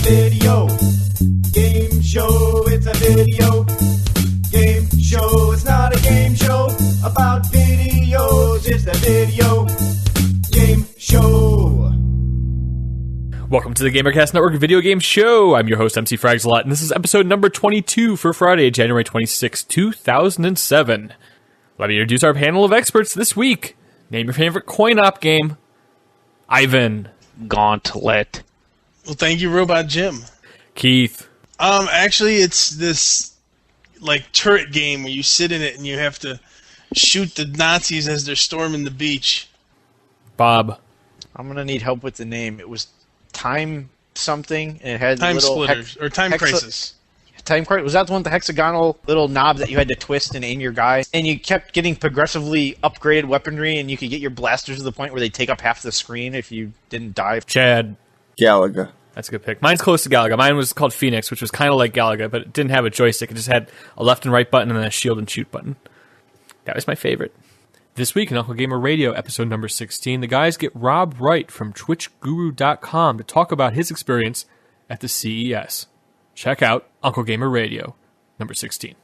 video game show. It's a video game show. It's not a game show about videos. It's a video game show. Welcome to the GamerCast Network video game show. I'm your host, MC Fragslot, and this is episode number 22 for Friday, January 26, 2007. Let me introduce our panel of experts this week. Name your favorite coin-op game. Ivan. Gauntlet. Well, thank you, Robot Jim. Keith. Actually, it's this, like, turret game where you sit in it and you have to shoot the Nazis as they're storming the beach. Bob. I'm gonna need help with the name. It was Time something, and it had Time little Splitters, or Time Crisis. Time Crisis. Was that the one with the hexagonal little knob that you had to twist and aim your guy? And you kept getting progressively upgraded weaponry, and you could get your blasters to the point where they take up half the screen if you didn't die. Chad. Galaga. That's a good pick. Mine's close to Galaga. Mine was called Phoenix, which was kind of like Galaga, but it didn't have a joystick. It just had a left and right button and then a shield and shoot button. That was my favorite. This week in Uncle Gamer Radio, episode number 16, the guys get Rob Wright from TwitchGuru.com to talk about his experience at the CES. Check out Uncle Gamer Radio, number 16.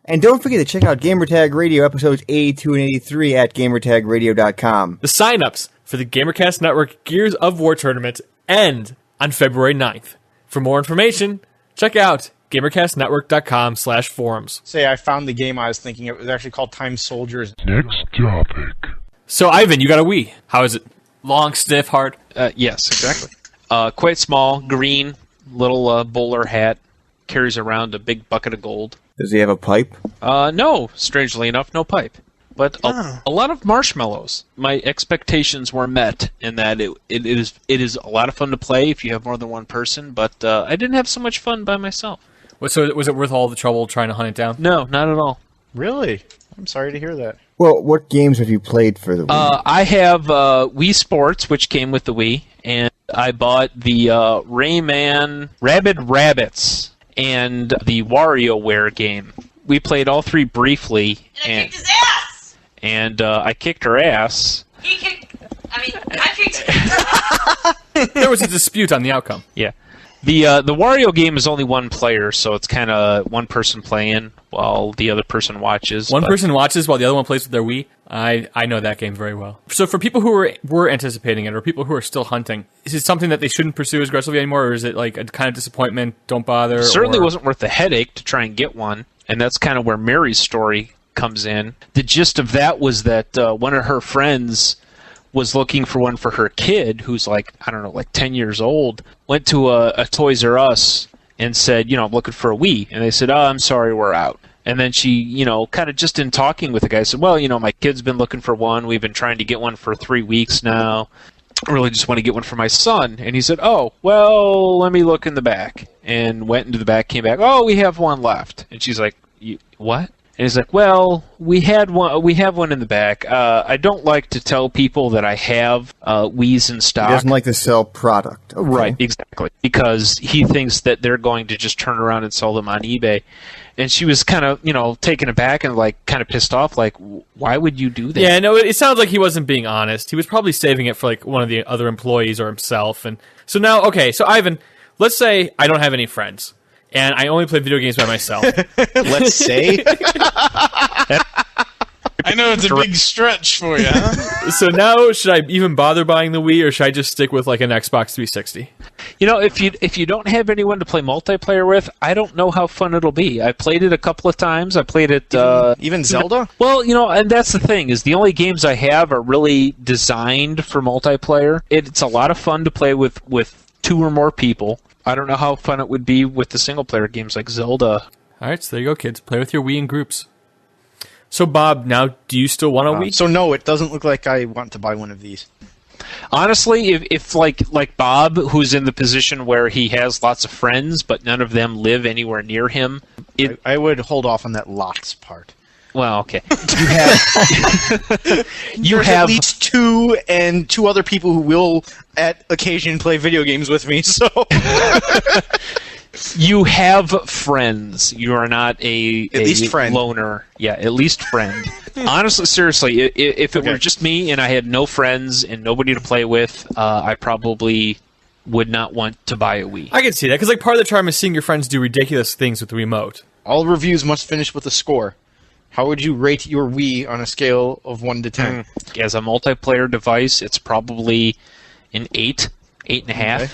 And don't forget to check out Gamertag Radio episodes 82 and 83 at GamertagRadio.com. The sign-ups for the GamerCast Network Gears of War tournament end on February 9th. For more information, check out GamerCastNetwork.com/forums. Say, I found the game I was thinking. It was actually called Time Soldiers. Next topic. So, Ivan, you got a Wii. How is it? Long, stiff, hard? Yes, exactly. Quite small, green, little bowler hat, carries around a big bucket of gold. Does he have a pipe? No, strangely enough, no pipe. But a lot of marshmallows. My expectations were met in that it is a lot of fun to play if you have more than one person, but I didn't have so much fun by myself. So was it worth all the trouble trying to hunt it down? No, not at all. Really? I'm sorry to hear that. Well, what games have you played for the Wii? I have Wii Sports, which came with the Wii, and I bought the Rayman Rabid Rabbits and the WarioWare game. We played all three briefly. And I kicked his ass! And I kicked her ass. I kicked him. There was a dispute on the outcome. Yeah. The Wario game is only one player, so it's kind of one person playing while the other person watches. One person watches while the other one plays with their Wii. I know that game very well. So for people who were anticipating it, or people who are still hunting, is it something that they shouldn't pursue as aggressively anymore, or is it like a kind of disappointment, don't bother? It certainly wasn't worth the headache to try and get one, and that's kind of where Mary's story comes in. The gist of that was that one of her friends was looking for one for her kid, who's like 10 years old, went to a Toys R Us and said, I'm looking for a Wii. And they said, I'm sorry, we're out. And then she, kind of just in talking with the guy, said, well, my kid's been looking for one. We've been trying to get one for 3 weeks now. I really just want to get one for my son. And he said, oh, well, let me look in the back. And went into the back, came back, oh, we have one left. And she's like, what? And he's like, well, we have one in the back. I don't like to tell people that I have Wiis in stock. He doesn't like to sell product. Okay. Right, exactly. Because he thinks that they're going to just turn around and sell them on eBay. And she was kind of, taken aback and kind of pissed off, like, why would you do that? Yeah, no, it sounds like he wasn't being honest. He was probably saving it for one of the other employees or himself. And so now, okay, so Ivan, let's say I don't have any friends. And I only play video games by myself. Let's say. I know it's a big stretch for you, huh? So now, should I even bother buying the Wii, or should I just stick with an Xbox 360? If you don't have anyone to play multiplayer with, I don't know how fun it'll be. I played it a couple of times. I played it... even Zelda? Well, and that's the thing, is the only games I have are really designed for multiplayer. It's a lot of fun to play with 2 or more people. I don't know how fun it would be with the single-player games like Zelda. All right, so there you go, kids. Play with your Wii in groups. So, Bob, now, do you still want a Wii? So, no, it doesn't look like I want to buy one of these. Honestly, if like Bob, who's in the position where he has lots of friends, but none of them live anywhere near him... I would hold off on that lots part. Well, okay. You have at least 2 and 2 other people who will, at occasion, play video games with me, so... You have friends. You are not at least friend. Loner. Yeah, at least friend. Honestly, seriously, if it were just me and I had no friends and nobody to play with, I probably would not want to buy a Wii. I can see that, because like part of the charm is seeing your friends do ridiculous things with the remote. All reviews must finish with a score. How would you rate your Wii on a scale of 1 to 10? As a multiplayer device, it's probably an 8, 8.5. Okay.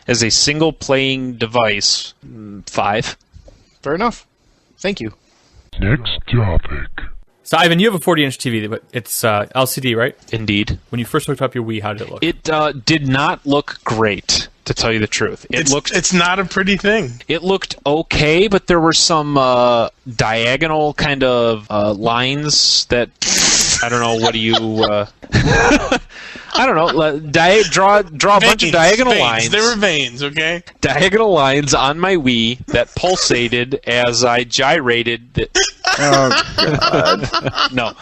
As a single-playing device, 5. Fair enough. Thank you. Next topic. So, Ivan, you have a 40-inch TV, but it's LCD, right? Indeed. When you first hooked up your Wii, how did it look? It did not look great, to tell you the truth. It's not a pretty thing. It looked okay, but there were some diagonal kind of lines that I don't know. What do you? I don't know. Draw a bunch of diagonal lines. There were veins, okay? Diagonal lines on my Wii that pulsated as I gyrated. No.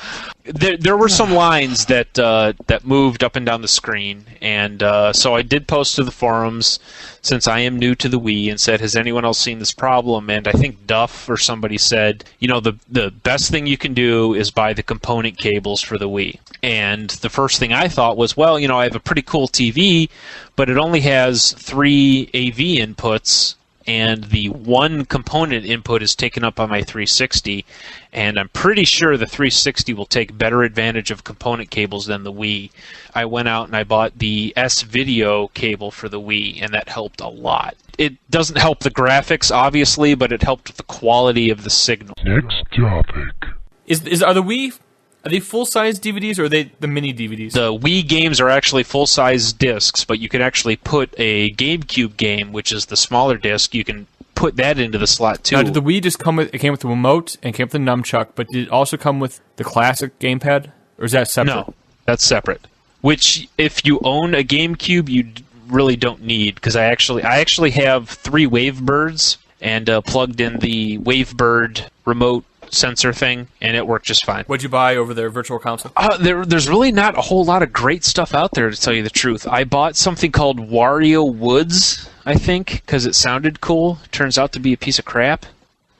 There were some lines that moved up and down the screen, and so I did post to the forums since I am new to the Wii and said, has anyone else seen this problem? And I think Duff or somebody said, the best thing you can do is buy the component cables for the Wii. And the first thing I thought was, well, I have a pretty cool TV, but it only has 3 AV inputs, and the one component input is taken up by my 360, and I'm pretty sure the 360 will take better advantage of component cables than the Wii. I went out and I bought the S-Video cable for the Wii, and that helped a lot. It doesn't help the graphics, obviously, but it helped with the quality of the signal. Next topic. Are they full-size DVDs or are they the mini DVDs? The Wii games are actually full-size discs, but you can actually put a GameCube game, which is the smaller disc, you can put that into the slot too. Now, did the Wii just came with the remote and came with the nunchuck, but did it also come with the classic gamepad? Or is that separate? No, that's separate. Which, if you own a GameCube, you really don't need, because I actually have 3 Wavebirds and plugged in the Wavebird remote sensor thing, and it worked just fine. What'd you buy over their virtual console? There's really not a whole lot of great stuff out there, to tell you the truth. I bought something called Wario Woods, I think, because it sounded cool. Turns out to be a piece of crap.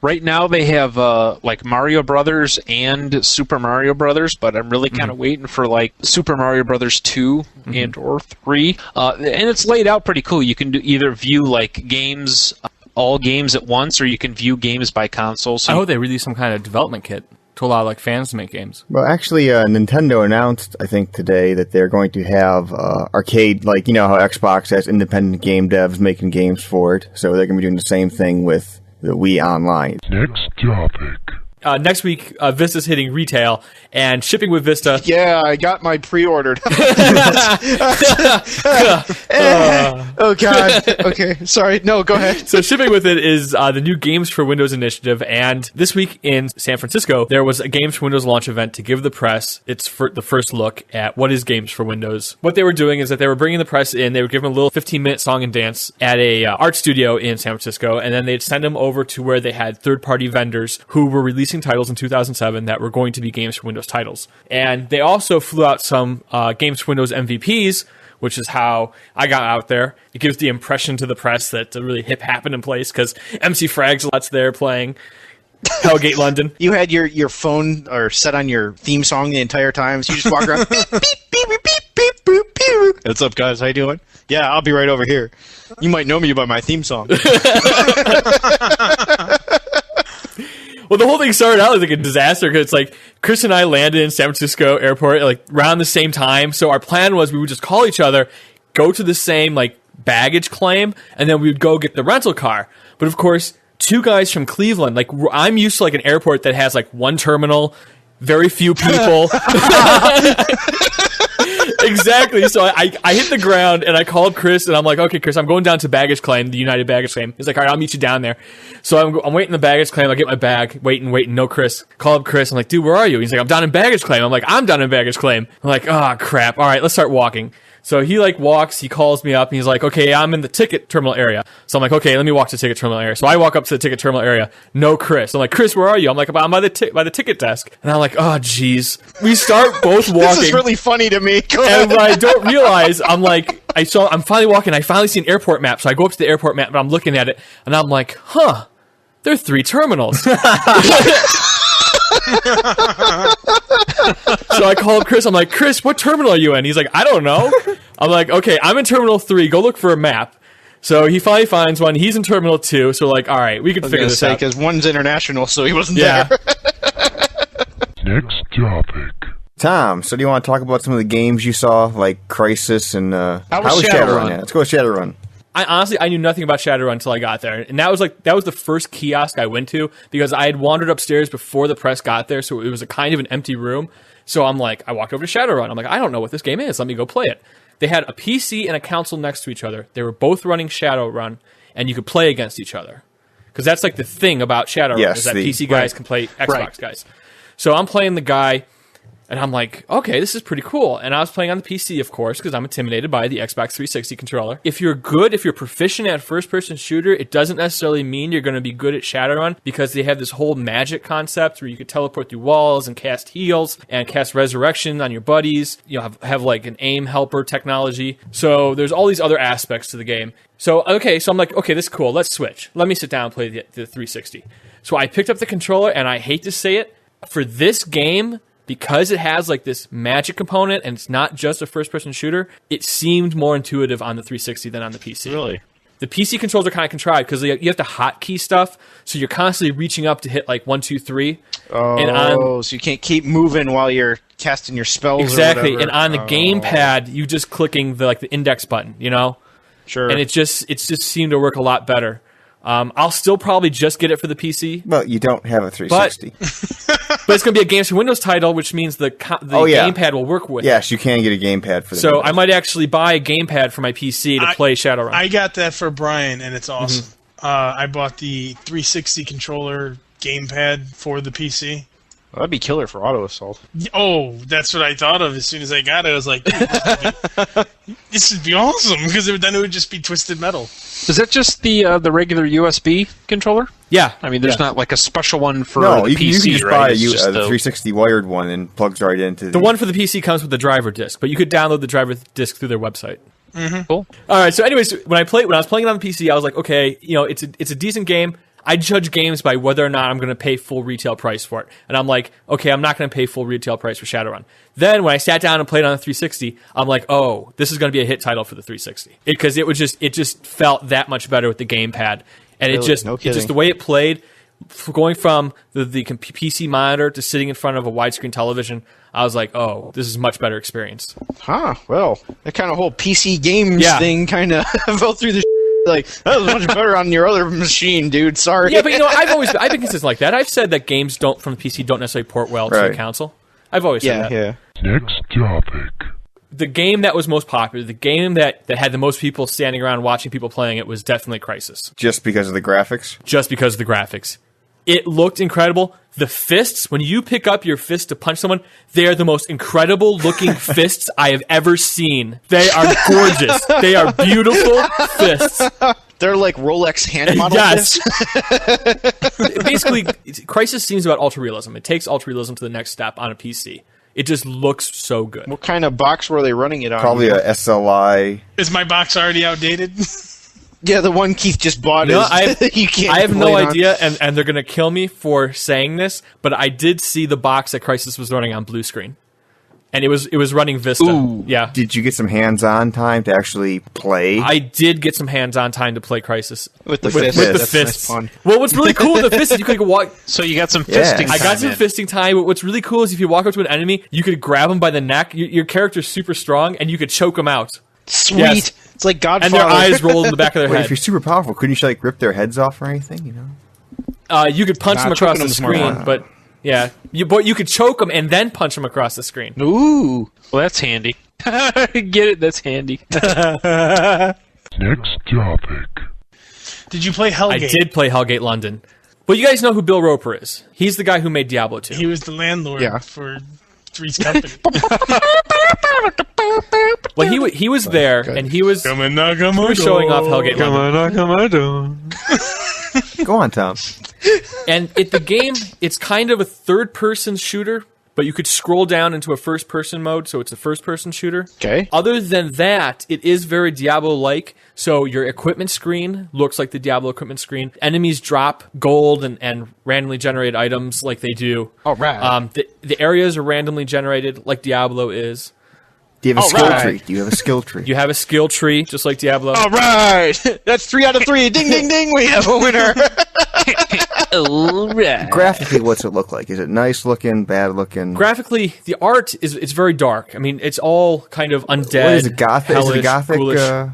Right now they have like Mario Brothers and Super Mario Brothers, but I'm really kind of waiting for like Super Mario Brothers 2 and or 3. And it's laid out pretty cool. You can either view like games, all games at once, or you can view games by console. So I hope they release some kind of development kit to allow like fans to make games. Well, actually, Nintendo announced, I think today, that they're going to have arcade, like, how Xbox has independent game devs making games for it. So they're going to be doing the same thing with the Wii Online. Next topic. Next week, Vista's hitting retail, and shipping with Vista. Yeah, I got my pre-ordered. Oh, God. Okay, sorry. No, go ahead. So shipping with it is the new Games for Windows initiative, and this week in San Francisco, there was a Games for Windows launch event to give the press the first look at what is Games for Windows. What they were doing is that they were bringing the press in, they were giving them a little 15-minute song and dance at a art studio in San Francisco, and then they'd send them over to where they had third-party vendors who were releasing titles in 2007 that were going to be Games for Windows titles. And they also flew out some Games for Windows MVPs, which is how I got out there. It gives the impression to the press that a really hip happened in place, because MC Frag's there playing Hellgate London. You had your phone or set on your theme song the entire time, so you just walk around. Beep, beep, beep, beep, beep, boop, beep. What's up, guys? How you doing? Yeah, I'll be right over here. You might know me by my theme song. Well, the whole thing started out like a disaster, because it's like Chris and I landed in San Francisco airport like around the same time. So our plan was we would just call each other, go to the same like baggage claim, and then we would go get the rental car. But of course, 2 guys from Cleveland, like I'm used to like an airport that has like 1 terminal, very few people. Exactly. So I hit the ground and I called Chris and I'm like, okay, Chris, I'm going down to baggage claim, the United baggage claim. He's like, all right, I'll meet you down there. So I'm waiting the baggage claim. I get my bag, waiting. No Chris. Call up Chris. I'm like, dude, where are you? He's like, I'm down in baggage claim. I'm like, I'm down in baggage claim. I'm like, oh crap. All right, let's start walking. So he like walks, he calls me up, and he's like, okay, I'm in the ticket terminal area. So I'm like, okay, let me walk to the ticket terminal area. So I walk up to the ticket terminal area. No Chris. I'm like, Chris, where are you? I'm like, I'm by the ticket desk. And I'm like, oh, jeez. We start both walking. This is really funny to me. Go ahead. And what I don't realize, I'm like, I'm finally walking. I finally see an airport map. So I go up to the airport map, and I'm looking at it, and I'm like, huh, there are 3 terminals. So I call up Chris. I'm like, Chris, what terminal are you in? He's like, I don't know. I'm like, okay, I'm in Terminal 3. Go look for a map. So he finally finds one. He's in Terminal 2. So like, all right, we can figure this out. Because one's international, so he wasn't Yeah. there. Next topic. Tom, so do you want to talk about some of the games you saw, like Crysis and How was Shadowrun? Yeah, let's go with Shadowrun. I knew nothing about Shadowrun until I got there, and that was the first kiosk I went to because I had wandered upstairs before the press got there, so it was a kind of an empty room. So I'm like, I walked over to Shadowrun. I'm like, I don't know what this game is. Let me go play it. They had a PC and a console next to each other. They were both running Shadowrun, and you could play against each other because that's like the thing about Shadowrun is that PC guys can play Xbox guys. So I'm playing the guy. And I'm like, okay, this is pretty cool. And I was playing on the PC, of course, because I'm intimidated by the Xbox 360 controller. If you're proficient at first-person shooter, it doesn't necessarily mean you're going to be good at Shadowrun because they have this whole magic concept where you could teleport through walls and cast heals and cast resurrection on your buddies. You know, have like an aim helper technology. So there's all these other aspects to the game. So I'm like, okay, this is cool. Let's switch. Let me sit down and play the 360. So I picked up the controller, and I hate to say it, for this game, because it has like this magic component and it's not just a first-person shooter, it seemed more intuitive on the 360 than on the PC. Really? The PC controls are kind of contrived because you have to hotkey stuff, so you're constantly reaching up to hit like 1, 2, 3. Oh, so you can't keep moving while you're casting your spells. Exactly, or whatever. and on the gamepad, you just clicking the index button, you know. Sure. And it just seemed to work a lot better. I'll still probably just get it for the PC. Well, you don't have a 360. But it's going to be a Games for Windows title, which means the gamepad will work with it. Yes, you can get a gamepad for the So Windows. I might actually buy a gamepad for my PC to play Shadowrun. I got that for Brian, and it's awesome. I bought the 360 controller gamepad for the PC. Well, that'd be killer for auto assault. Oh, that's what I thought of as soon as I got it. I was like, this would be awesome, because then it would just be twisted metal. Is that just the regular USB controller? Yeah. I mean, there's not like a special one for no, the you PC, can just right? buy It's the just 360 wired one and plugs right into The one for the PC comes with the driver disc, but you could download the driver disc through their website. Cool. All right. So, anyways, when I was playing it on the PC, I was like, okay, it's a decent game. I judge games by whether or not I'm going to pay full retail price for it, and I'm like, okay, I'm not going to pay full retail price for Shadowrun. Then when I sat down and played on the 360, I'm like, oh, this is going to be a hit title for the 360 because it just felt that much better with the gamepad, and Really? No kidding. just the way it played, going from the PC monitor to sitting in front of a widescreen television. I was like, oh, this is a much better experience. Huh, well, that kind of whole PC games Yeah. thing kind of fell through the like, that was much better on your other machine, dude, sorry. Yeah, but I've been consistent like that. I've said that games from the PC don't necessarily port well to the console. I've always said that. Yeah. Next topic. The game that was most popular, the game that had the most people standing around watching people playing it was definitely Crysis. just because of the graphics. Just because of the graphics. It looked incredible. The fists, when you pick up your fist to punch someone, they are the most incredible looking fists I have ever seen. They are gorgeous. They are beautiful fists. They're like Rolex hand model Yes. fists. Basically, Crysis seems about ultra realism. It takes ultra realism to the next step on a PC. It just looks so good. What kind of box were they running it on? Probably a SLI. Is my box already outdated? Yeah, the one Keith just bought No, is you can't I have no complain on. idea, and they're going to kill me for saying this, but I did see the box that Crysis was running on blue screen. And it was running Vista. Ooh. Yeah. Did you get some hands-on time to actually play? I did get some hands-on time to play Crysis. With the With fist. With the That's fists. nice fun. Well, what's really cool with the fists is you could walk... So you got some Yes. fisting I got time some in. fisting time. What's really cool is if you walk up to an enemy, you could grab them by the neck. Your character's super strong, and you could choke them out. Sweet. Yes. It's like Godfather. And their eyes roll in the back of their Wait, if head. you're super powerful, couldn't you rip their heads off or anything? You know. You could punch Nah, them across choking the them's more screen, fun. but yeah, you could choke them and then punch them across the screen. Ooh. Well, that's handy. Get it? That's handy. Next topic. Did you play Hellgate? I did play Hellgate London. Well, you guys know who Bill Roper is. He's the guy who made Diablo 2. He was the landlord Yeah. for Three's Company. Well, he was there, and he was showing off Hellgate London. Go on, Tom. And the game, it's kind of a third-person shooter, but you could scroll down into a first-person mode, so it's a first-person shooter. Okay. Other than that, it is very Diablo-like. So your equipment screen looks like the Diablo equipment screen. Enemies drop gold and randomly generated items like they do. Oh, rad. The areas are randomly generated like Diablo is. Do you have a skill right. tree? Do you have a skill tree? You have a skill tree, just like Diablo. All right, that's 3 out of 3. Ding, ding, ding. We have a winner. All right. Graphically, what's it look like? Is it nice looking, bad looking? Graphically, the art it's very dark. I mean, it's all kind of undead. What is it, gothic? Is it hellish, gothic? ghoulish.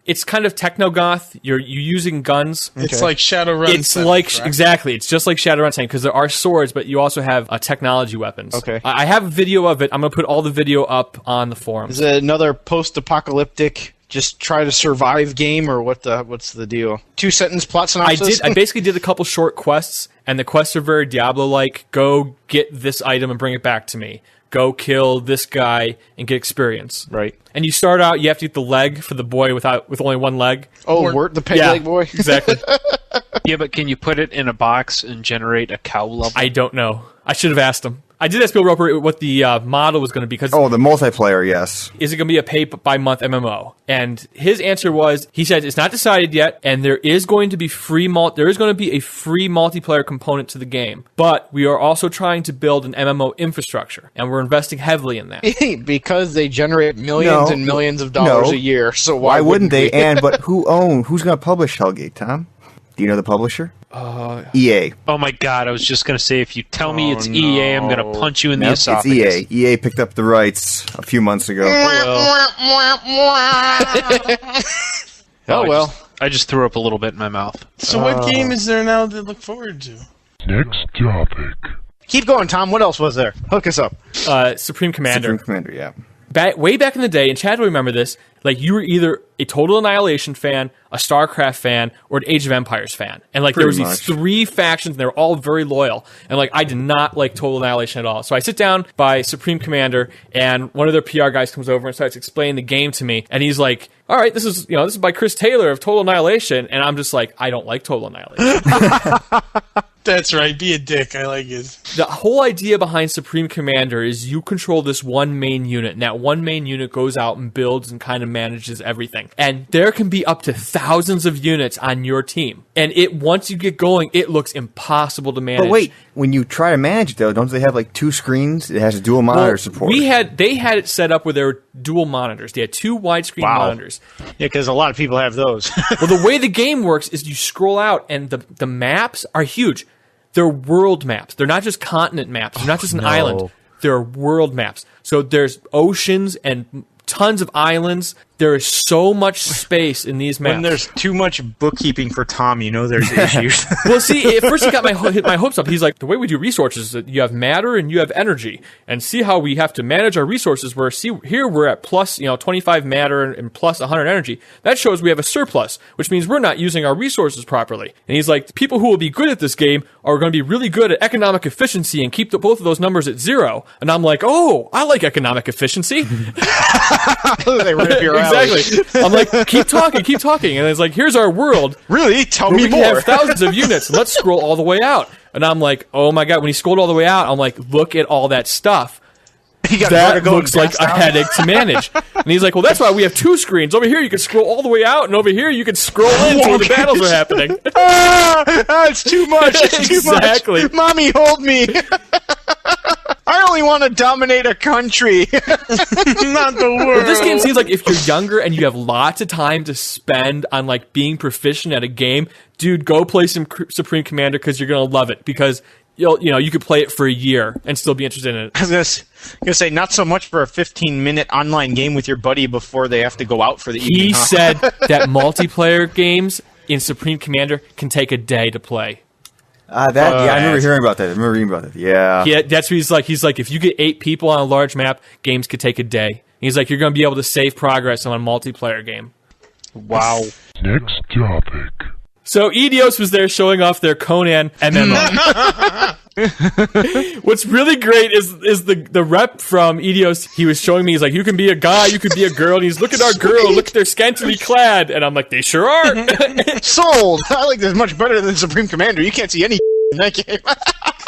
It's kind of techno-goth. You're using guns. It's like Shadowrun. It's setting, like correct? exactly. It's just like Shadowrun setting because there are swords, but you also have technology weapons. Okay. I have a video of it. I'm gonna put all the video up on the forums. Is it another post-apocalyptic, just try to survive game, or what's the deal? 2-sentence plot synopsis? I basically did a couple short quests, and the quests are very Diablo-like. Go get this item and bring it back to me. Go kill this guy and get experience. Right. And you start out, you have to get the leg for the boy with only one leg. Oh, Wirt the peg leg boy? Exactly. Yeah, but can you put it in a box and generate a cow level? I don't know. I should have asked him. I did ask Bill Roper what the model was going to be because Oh, the multiplayer, yes. is it going to be a pay-by-month MMO? And his answer was, he said it's not decided yet, and there is going to be a free multiplayer component to the game. But we are also trying to build an MMO infrastructure, and we're investing heavily in that. Because they generate millions and millions of dollars a year. So Why wouldn't they? But who's going to publish Hellgate, Tom? Do you know the publisher? EA. Oh my god, I was just going to say, if you tell me it's EA, I'm going to punch you in the Nope, it's esophagus. EA. EA picked up the rights a few months ago. Oh, well. I just threw up a little bit in my mouth. So what game is there now to look forward to? Next topic. Keep going, Tom. What else was there? Hook us up. Supreme Commander. Supreme Commander, yeah. Way back in the day, and Chad will remember this, like you were either a Total Annihilation fan, a StarCraft fan, or an Age of Empires fan. And like there was Pretty these much. 3 factions, and they were all very loyal. And like I did not like Total Annihilation at all. So I sit down by Supreme Commander, and one of their PR guys comes over and starts explaining the game to me. And he's like, all right, this is by Chris Taylor of Total Annihilation. And I'm just like, I don't like Total Annihilation. That's right. Be a dick. I like it. The whole idea behind Supreme Commander is you control this one main unit, and that one main unit goes out and builds and kind of manages everything. And there can be up to thousands of units on your team. And once you get going, it looks impossible to manage. But wait, when you try to manage it, though, don't they have like 2 screens? It has dual monitor support. They had it set up where there were dual monitors. They had 2 widescreen monitors. Yeah, because a lot of people have those. Well, the way the game works is you scroll out, and the maps are huge. They're world maps. They're not just continent maps. They're not just an island. They're world maps. So there's oceans and tons of islands. There is so much space in these maps. When there's too much bookkeeping for Tom, there's issues. Well, see, at first he got my hopes up. He's like, the way we do resources is that you have matter and you have energy. And see how we have to manage our resources, where here we're at plus 25 matter and plus 100 energy. That shows we have a surplus, which means we're not using our resources properly. And he's like, people who will be good at this game are going to be really good at economic efficiency and keep both of those numbers at 0. And I'm like, oh, I like economic efficiency. They rip your alley. Exactly. I'm like, keep talking. And it's like, here's our world. Really? Tell where me we can more. have thousands of units. Let's scroll all the way out. And I'm like, oh my god. When he scrolled all the way out, I'm like, look at all that stuff. That looks like a headache to manage. And he's like, well, that's why we have 2 screens. Over here, you can scroll all the way out, and over here, you can scroll into where the battles are happening. It's too much. It's too Exactly. much. Mommy, hold me. I only want to dominate a country, not the world. But this game seems like if you're younger and you have lots of time to spend on like being proficient at a game, dude, go play some Supreme Commander because you're gonna love it. Because you could play it for a year and still be interested in it. I was gonna say, not so much for a 15-minute online game with your buddy before they have to go out for the evening. He said that multiplayer games in Supreme Commander can take a day to play. I remember hearing about that. I remember reading about that. Yeah. That's what he's like. He's like, if you get 8 people on a large map, games could take a day. He's like, you're going to be able to save progress on a multiplayer game. Wow. Next topic. So Eidos was there showing off their Conan MMO. What's really great is the rep from Eidos. He was showing me, he's like, you can be a guy, you could be a girl, and he's, look at our girl, look at their scantily clad. And I'm like, they sure are. Sold. I like this much better than Supreme Commander. You can't see any in that game.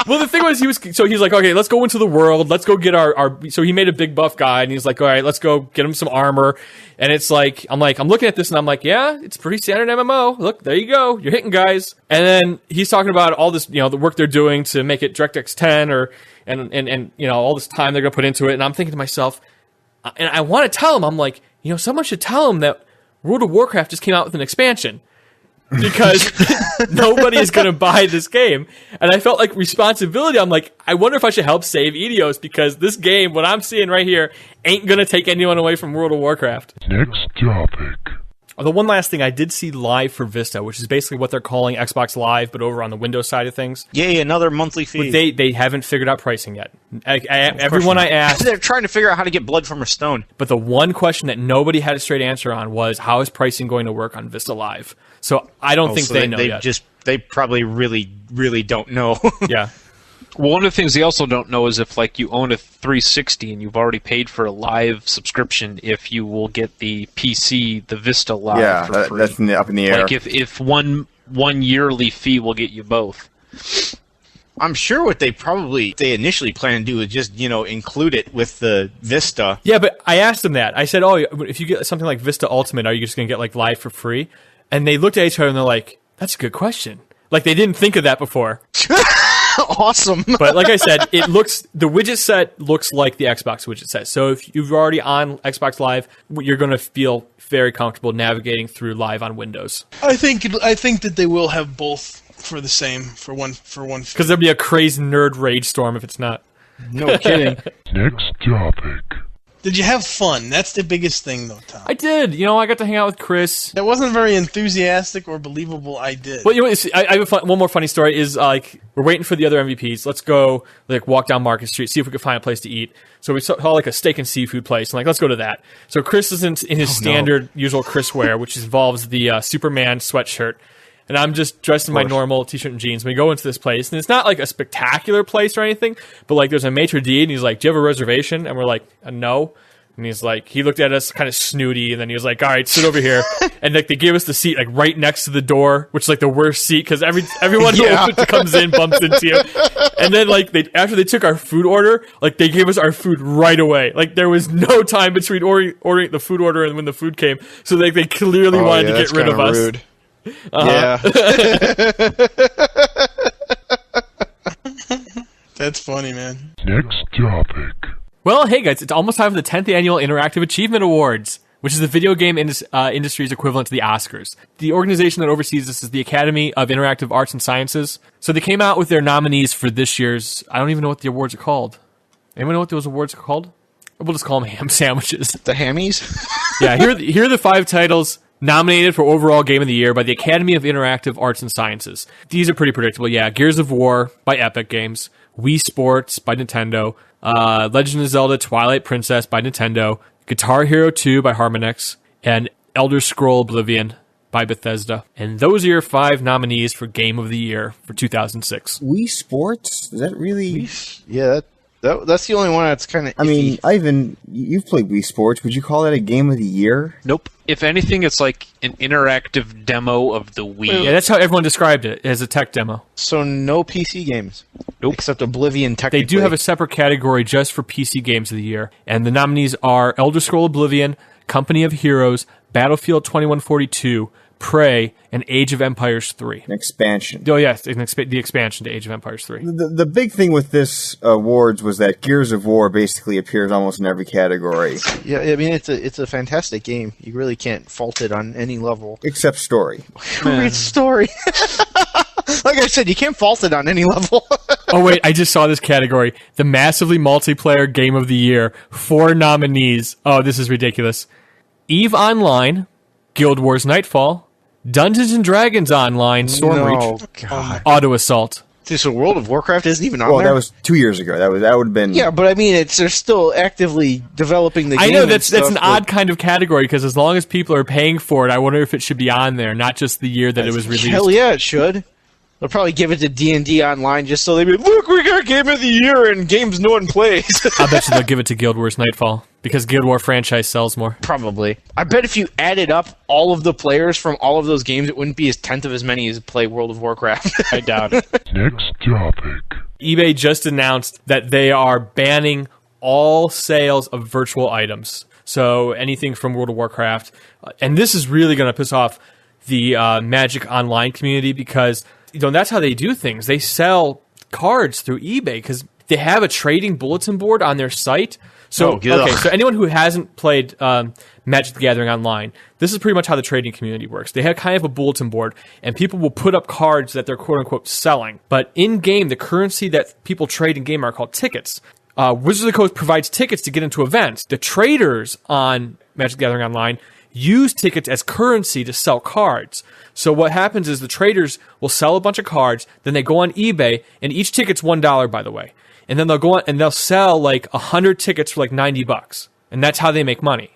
Well, the thing was, he's like, okay, let's go into the world. Let's go get our. So he made a big buff guy, and he's like, all right, let's go get him some armor. And it's like, I'm looking at this, and I'm like, yeah, it's pretty standard MMO. Look, there you go, you're hitting guys. And then he's talking about all this, the work they're doing to make it DirectX 10, and all this time they're gonna put into it. And I'm thinking to myself, And I want to tell him, I'm like, someone should tell him that World of Warcraft just came out with an expansion. Because nobody is going to buy this game. And I felt like responsibility. I'm like, I wonder if I should help save Etios, because this game, what I'm seeing right here, ain't going to take anyone away from World of Warcraft. Next topic. The one last thing, I did see Live for Vista, which is basically what they're calling Xbox Live, but over on the Windows side of things. Yay, another monthly fee. But they haven't figured out pricing yet. Everyone I asked... They're trying to figure out how to get blood from a stone. But the one question that nobody had a straight answer on was, how is pricing going to work on Vista Live? So I don't think they know yet. They probably really, really don't know. Yeah. Well, one of the things they also don't know is if, like, you own a 360 and you've already paid for a Live subscription, if you will get the PC, the Vista Live for free. That's up in the air. Like, if one yearly fee will get you both. I'm sure what they initially planned to do is just, include it with the Vista. Yeah, but I asked them that. I said, if you get something like Vista Ultimate, are you just going to get, like, Live for free? And they looked at each other and they're like, that's a good question. Like, they didn't think of that before. Awesome. But like I said, the widget set looks like the Xbox widget set. So if you've already on Xbox Live, you're going to feel very comfortable navigating through Live on Windows. I think that they will have both for one. Because there'll be a crazy nerd rage storm if it's not. No kidding. Next topic. Did you have fun? That's the biggest thing, though, Tom. I did. I got to hang out with Chris. That wasn't very enthusiastic or believable. I did. Well, I have one more funny story. Is like we're waiting for the other MVPs. Let's go walk down Market Street, see if we can find a place to eat. So we saw like a steak and seafood place. I'm like, let's go to that. So Chris is in his standard usual Chris wear, which involves the Superman sweatshirt. And I'm just dressed in my normal t-shirt and jeans. We go into this place, and it's not like a spectacular place or anything, but like there's a maitre d', and he's like, do you have a reservation? And we're like, no. And he's like, he looked at us kind of snooty, and then he was like, all right, sit over here. And like they gave us the seat like right next to the door, which is like the worst seat because everyone who comes in bumps into you. And then like after they took our food order, like they gave us our food right away. Like there was no time between ordering the food order and when the food came. So like they clearly wanted to get rid of us. Rude. Uh-huh. Yeah. That's funny, man. Next topic. Well, hey guys, it's almost time for the 10th Annual Interactive Achievement Awards, which is the video game industry's equivalent to the Oscars. The organization that oversees this is the Academy of Interactive Arts and Sciences. So they came out with their nominees for this year's... I don't even know what the awards are called. Anyone know what those awards are called? We'll just call them ham sandwiches. The hammies? Yeah, here are the 5 titles nominated for overall game of the year by the Academy of Interactive Arts and Sciences. These are pretty predictable. Yeah, Gears of War by Epic Games, Wii Sports by Nintendo, Legend of Zelda Twilight Princess by Nintendo, Guitar Hero 2 by Harmonix, and Elder Scroll Oblivion by Bethesda. And those are your 5 nominees for Game of the Year for 2006. Wii Sports? Is that really... Yeah, that's the only one that's kind of... I mean, Ivan, you've played Wii Sports. Would you call that a Game of the Year? Nope. If anything, it's like an interactive demo of the Wii. Yeah, that's how everyone described it, as a tech demo. So no PC games? Nope. Except Oblivion, technically. They do have a separate category just for PC games of the year. And the nominees are Elder Scroll Oblivion, Company of Heroes, Battlefield 2142, Prey, and Age of Empires 3. An expansion. Oh, yes, the expansion to Age of Empires 3. The big thing with this awards was that Gears of War basically appears almost in every category. Yeah, I mean, it's a fantastic game. You really can't fault it on any level. Except story. Who reads story? Like I said, you can't fault it on any level. Oh, wait, I just saw this category. The massively multiplayer game of the year. 4 nominees. Oh, this is ridiculous. EVE Online, Guild Wars Nightfall, Dungeons & Dragons Online, Stormreach, God. Auto Assault. So World of Warcraft isn't even on Well, there? that was 2 years ago. That would have been... Yeah, but I mean, they're still actively developing the game. I know, and that's stuff, an but- odd kind of category, because as long as people are paying for it, I wonder if it should be on there, not just the year that it was released. Hell yeah, it should. They'll probably give it to D&D Online just so they be, look, we got Game of the Year and games no one plays. I bet you they'll give it to Guild Wars Nightfall, because Guild War franchise sells more. Probably. I bet if you added up all of the players from all of those games, it wouldn't be a tenth of as many as play World of Warcraft. I doubt it. Next topic. eBay just announced that they are banning all sales of virtual items. So anything from World of Warcraft. And this is really going to piss off the Magic Online community, because that's how they do things. They sell cards through eBay because they have a trading bulletin board on their site. So, Oh, ugh. okay, so anyone who hasn't played Magic the Gathering Online, this is pretty much how the trading community works. They have kind of a bulletin board, and people will put up cards that they're quote-unquote selling. But in-game, the currency that people trade in-game are called tickets. Wizards of the Coast provides tickets to get into events. The traders on Magic the Gathering Online use tickets as currency to sell cards. So what happens is the traders will sell a bunch of cards, then they go on eBay, and each ticket's $1, by the way. And then they'll go on and they'll sell like 100 tickets for like $90. And that's how they make money.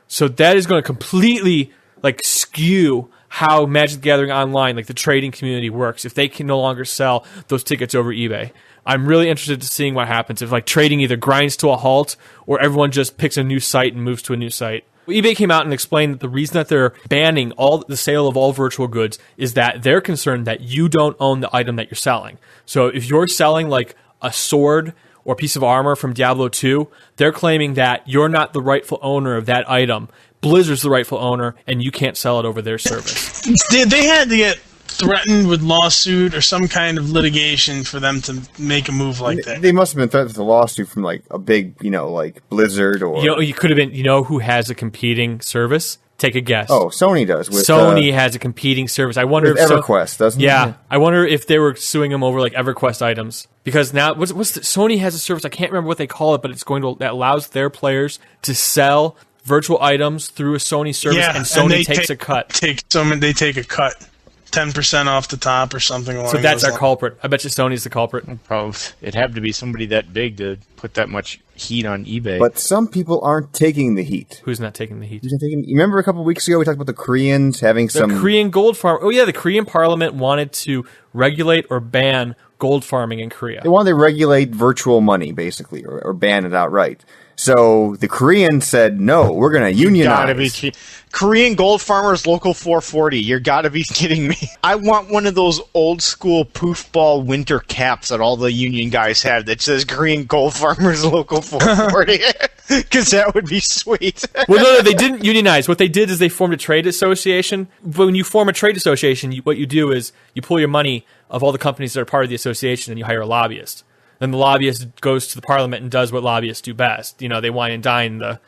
So that is going to completely like skew how Magic the Gathering Online, like the trading community works, if they can no longer sell those tickets over eBay. I'm really interested in seeing what happens if like trading either grinds to a halt or everyone just picks a new site and moves to a new site. eBay came out and explained that the reason that they're banning all the sale of all virtual goods is that they're concerned that you don't own the item that you're selling. So if you're selling like a sword or piece of armor from Diablo 2, they're claiming that you're not the rightful owner of that item. Blizzard's the rightful owner, and you can't sell it over their service. They had to get threatened with lawsuit or some kind of litigation for them to make a move like that. They must have been threatened with a lawsuit from like a big, like Blizzard or. You could have been. You know who has a competing service? Take a guess. Oh, Sony does. Sony has a competing service. I wonder with if EverQuest doesn't. Yeah, I wonder if they were suing them over like EverQuest items because now Sony has a service. I can't remember what they call it, but it's that allows their players to sell virtual items through a Sony service, and Sony takes a cut. They take a cut. 10% off the top or something along So that's our lines. culprit. I bet you Sony's the culprit. Probably it'd have to be somebody that big to put that much heat on eBay. But some people aren't taking the heat. Who's not taking the heat? You remember a couple of weeks ago we talked about the Koreans having The Korean gold farm. Oh yeah, the Korean parliament wanted to regulate or ban gold farming in Korea. They wanted to regulate virtual money, basically, or ban it outright. So the Koreans said, no, we're going to unionize. Korean gold farmers local 440. You gotta be kidding me. I want one of those old school poofball winter caps that all the union guys have that says Korean gold farmers local 440. Because that would be sweet. Well, no, they didn't unionize. What they did is they formed a trade association. When you form a trade association, what you do is you pull your money of all the companies that are part of the association and you hire a lobbyist. Then the lobbyist goes to the parliament and does what lobbyists do best. They wine and dine the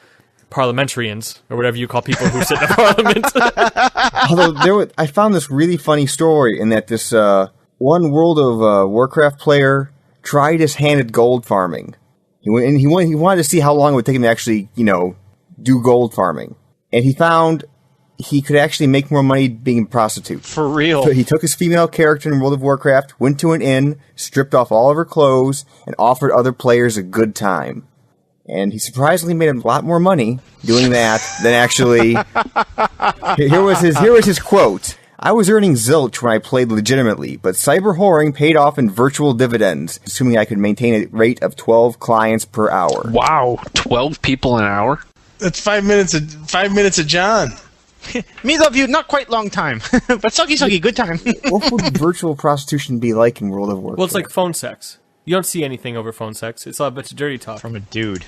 parliamentarians, or whatever you call people who sit in the parliament. Although I found this really funny story in that this one World of Warcraft player tried his hand at gold farming. He wanted to see how long it would take him to actually, do gold farming. And he found he could actually make more money being a prostitute. For real. So he took his female character in World of Warcraft, went to an inn, stripped off all of her clothes, and offered other players a good time. And he surprisingly made a lot more money doing that than actually... Here was his quote. I was earning zilch when I played legitimately, but cyber whoring paid off in virtual dividends, assuming I could maintain a rate of 12 clients per hour. Wow, 12 people an hour? That's 5 minutes of John. Me love you, not quite long time, but sucky, good time. What would virtual prostitution be like in World of Warcraft? Well, it's like phone sex. You don't see anything over phone sex. It's all a bunch of dirty talk. From a dude.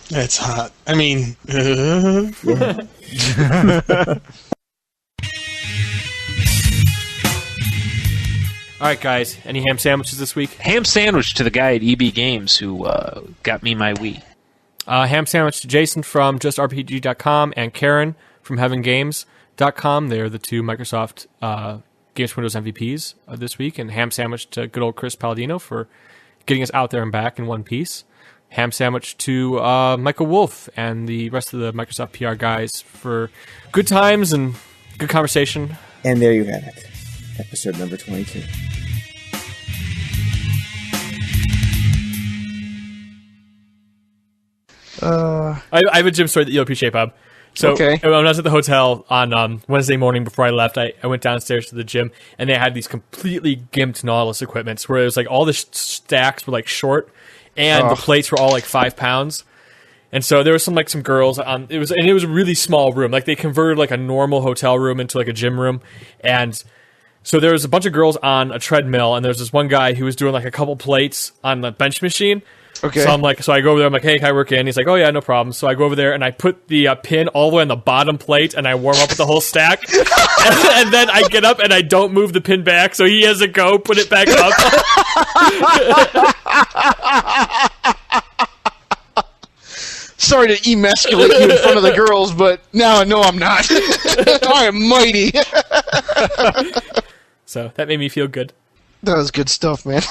That's hot. I mean... All right, guys. Any ham sandwiches this week? Ham sandwich to the guy at EB Games who got me my Wii. Ham sandwich to Jason from JustRPG.com and Karen from HeavenGames.com. They're the two Microsoft Games for Windows MVPs this week. And ham sandwich to good old Chris Palladino for getting us out there and back in one piece. Ham sandwich to Michael Wolf and the rest of the Microsoft PR guys for good times and good conversation. And there you have it. Episode number 22. I have a gym story that you'll appreciate, Bob. So Okay. when I was at the hotel on Wednesday morning before I left, I went downstairs to the gym, and they had these completely gimped Nautilus equipments where it was like all the stacks were like short, and the plates were all like 5 pounds. And so there was some girls on it was a really small room. Like they converted like a normal hotel room into like a gym room, and so there was a bunch of girls on a treadmill, and there was this one guy who was doing like a couple plates on the bench machine. Okay. So I go over there. I'm like, hey, can I work in? He's like, oh yeah, no problem. So I go over there and I put the pin all the way on the bottom plate and I warm up with the whole stack. and then I get up and I don't move the pin back. So he has to go put it back up. Sorry to emasculate you in front of the girls, but now no, I'm not. I am mighty. So that made me feel good. That was good stuff, man.